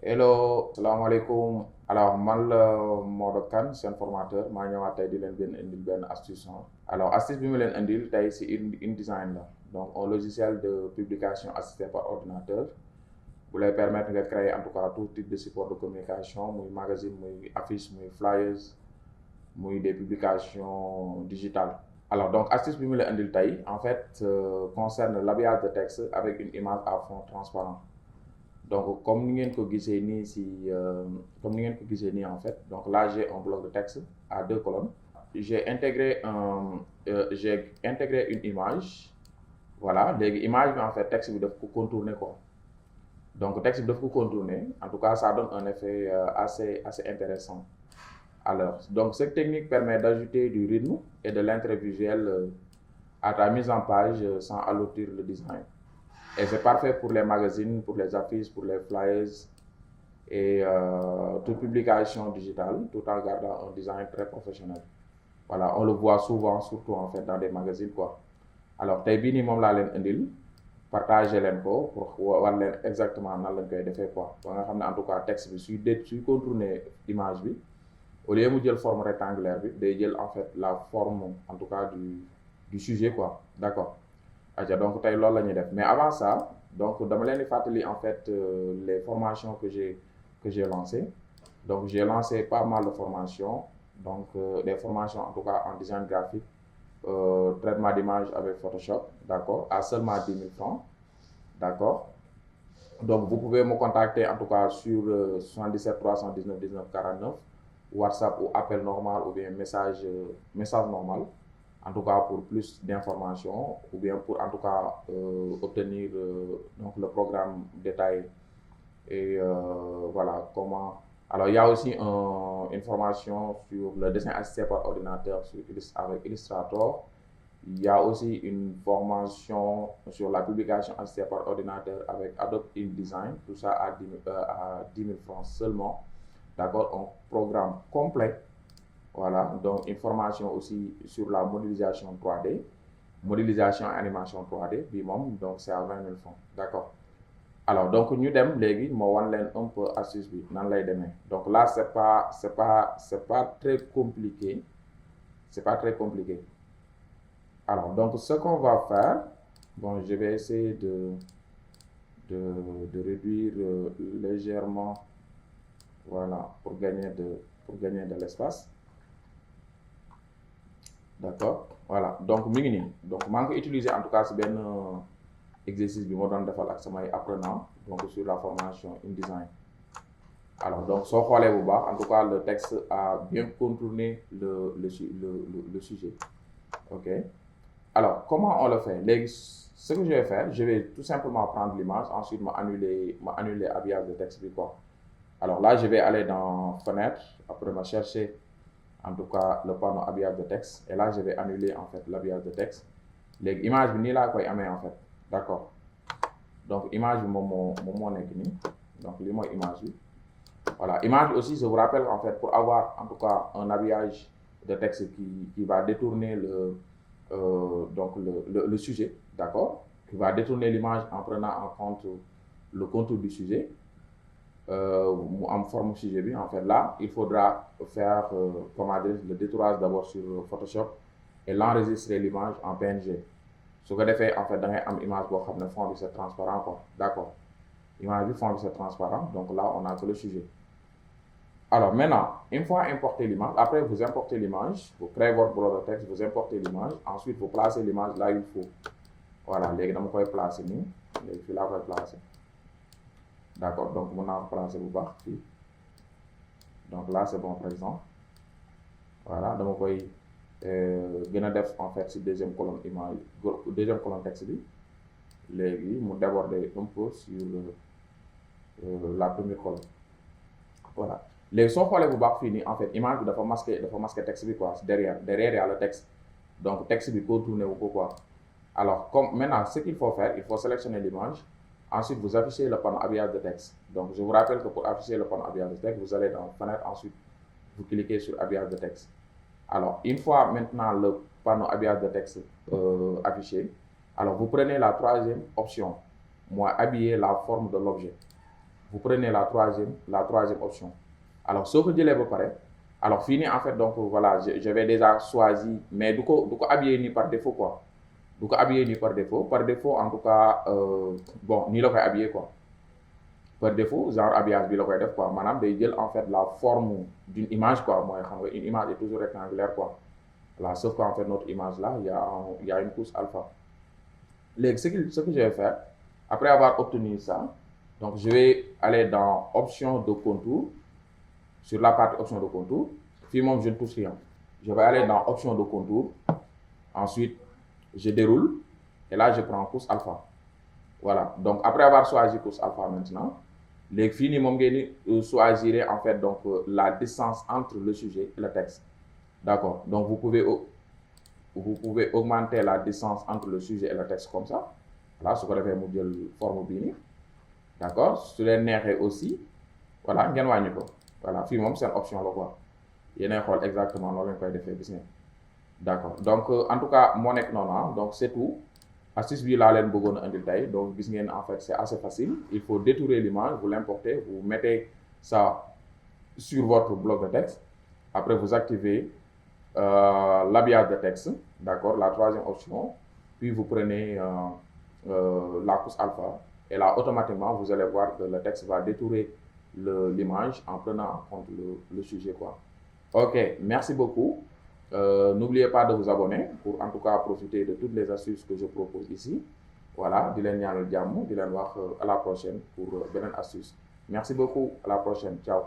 Hello, salaamaaleykum. Alors man la Modou Kane seen formateur maa ñëwaat tey di leen indil benn astuce. Alors astuce bi ma leen indil tey si InDesign la donc un logiciel de publication assisté par ordinateur bu lay permettre nga créer en tout cas tout type de support de communication muy magazine muy affiche muy flyers muy des publications digitales. Alors donc astuce bi ma leen indil tey en fait concerne l'habillage de texte avec une image à fond transparent. Donc comme ni ngeen ko gisee nii en fait, donc là j'ai un bloc de texte à 2 colonnes. J'ai intégré une image. Voilà, léegi image bi en fait texte bi daf ko contourner quoi. Donc texte bi daf ko contourner, en tout cas ça donne un effet assez intéressant. Alors donc cette technique permet d'ajouter du rythme et de l'intérêt visuel à ta mise en page sans alourdir le design. Et c'est parfait pour les magazines, pour les affiches, pour les flyers et toute publication digitale, tout en gardant un design très professionnel. Voilà, on le voit souvent, surtout en fait dans des magazines quoi. Alors tey bii nii moom laa leen indil partager leen ko pour war leen exactement nan lañ koy defee quoi ba nga xam ne en tout cas texte bi suy contourner image bi au lieu mu jël forme rectangulaire bi day jël en fait la forme en tout cas du sujet quoi, d'accord. Donc tey loolu la ñuy def mais avant ça donc dama leen di fàttali en fait les formations que j'ai lancées. Donc j'ai lancé pas mal de formations, donc des formations en tout cas en design graphique, traitement d'image avec Photoshop, d'accord, à seulement 10 000 francs, d'accord. Donc vous pouvez me contacter en tout cas sur 77 319 19 49, WhatsApp ou appel normal ou bien message normal. En tout cas pour plus d'informations ou bien pour en tout cas obtenir donc le programme détaillé et voilà comment. Alors il y a aussi une formation sur le dessin assisté par ordinateur avec Illustrator. Il y a aussi une formation sur la publication assistée par ordinateur avec Adobe InDesign, tout ça à 10 000 francs seulement, d'accord, un programme complet. Voilà, donc une formation aussi sur la modélisation 3D, modélisation animation 3D, donc c'est à 20 000 francs, d'accord. Alors donc ñu dem léegi moo wan leen un peu astuce bi nan lay demee. Donc là c'est pas très compliqué, Alors donc ce qu'on va faire, bon je vais essayer de réduire légèrement, voilà, pour gagner de l'espace. D'accord, voilà, donc mi ngi nii donc maa ngi ko utiliser en tout cas si benn exercice bi moo doon defal ak samay apprenant donc sur la formation InDesign. Alors donc soo xoolee bu baax en tout cas le texte a bien contourné le sujet, ok. Alors comment on le fait? Léegi ce que je vais faire, je vais tout simplement prendre l'image, ensuite ma annuler habillage de texte bi quoi. Alors là je vais aller dans fenêtre, après ma chercher en tout cas le panneau habillage de texte et là je vais annuler en fait l'habillage de texte. Léegi image bi nii laa koy amee en fait, d'accord. Donc image bi moom moo nekk nii, donc lii mooy image bi. Voilà, image aussi je vous rappelle en fait pour avoir en tout cas un habillage de texte qui va détourner le sujet, d'accord, qui va détourner l'image en prenant en compte le contour du sujet. En forme sujet bi en fait là il faudra faire le détourage d'abord sur Photoshop et l'enregistrer l'image en PNG. Ce que defee en fait da ngay am image boo xam ne fond bi c'est transparent quoi, d'accord. Image bi fond bi c'est transparent, donc là on a que le sujet. Alors maintenant une fois importé l'image, après vous importez l'image, vous créez votre bloc de texte, vous importez l'image, ensuite vous placez l'image là il faut. Voilà, léegi dama koy placer nii, léegi fii laa koy placer. D'accord, donc mën naa placer bu baax fii, donc là c'est bon par exemple. Voilà, dama koy gën a def en fait si deuxième colonne image, deuxième colonne texte bi, léegi mu déborder un peu sur la première colonne. Voilà, léegi soo xoolee bu baax fii nii en fait image bi dafa masquer texte bi quoi, derrière il y a le texte, donc texte bi contourné wu ko quoi. Alors comme maintenant ce qu'il faut faire, il faut sélectionner l'image. Ensuite, vous affichez le panneau habillage de texte. Donc, je vous rappelle que pour afficher le panneau habillage de texte, vous allez dans fenêtre, ensuite, vous cliquez sur habillage de texte. Alors, une fois maintenant le panneau habillage de texte affiché, alors vous prenez la troisième option, moi, habiller la forme de l'objet. vous prenez la troisième option. Alors soo ko jëlee ba pare alors fii nii en fait donc voilà j'avais déjà choisi mais du ko habillé nii par défaut quoi du ko habillé nii par défaut en tout cas bon nii la koy habillé quoi par défaut genre habillage bi la koy def quoi maanaam day jël en fait la forme d'une image quoi mooy xam nga une image est toujours rectangulaire quoi voilà sauf qu'en fait notre image là il y a une couche alpha léegi ce que je vais faire après avoir obtenu ça donc je vais aller dans option de contour sur la partie option de contour fii moom je ne touche rien je vais aller dans option de contour ensuite je déroule et là je prends couche alpha voilà donc après avoir choisi couche alpha maintenant léegi fii nii moom ngeen di choisir en fait donc la distance entre le sujet et le texte d'accord donc vous pouvez augmenter la distance entre le sujet et le texte comme ça voilà su ko defee mu jël forme bii nii d'accord su leen neexee aussi voilà ngeen wàññi ko voilà fii moom seen option la quoi yéenay xool exactement loolu lañ koy defee gis ngeen d'accord donc en tout cas moo nekk noonu donc c'est tout astuce bi laa leen bëggoon a indil tey donc gis ngeen en fait c'est assez facile il faut détourer l'image vous l'importez vous mettez ça sur votre bloc de texte après vous activez l'habillage de texte d'accord la troisième option puis vous prenez la couche alpha et là automatiquement vous allez voir que le texte va détourer l'image en prenant en compte le sujet quoi. Ok, merci beaucoup. N'oubliez pas de vous abonner pour en tout cas profiter de toutes les astuces que je propose ici. Voilà, di leen ñaanal jàmm di leen wax à la prochaine pour beneen astuce. Merci beaucoup, à la prochaine. Ciao.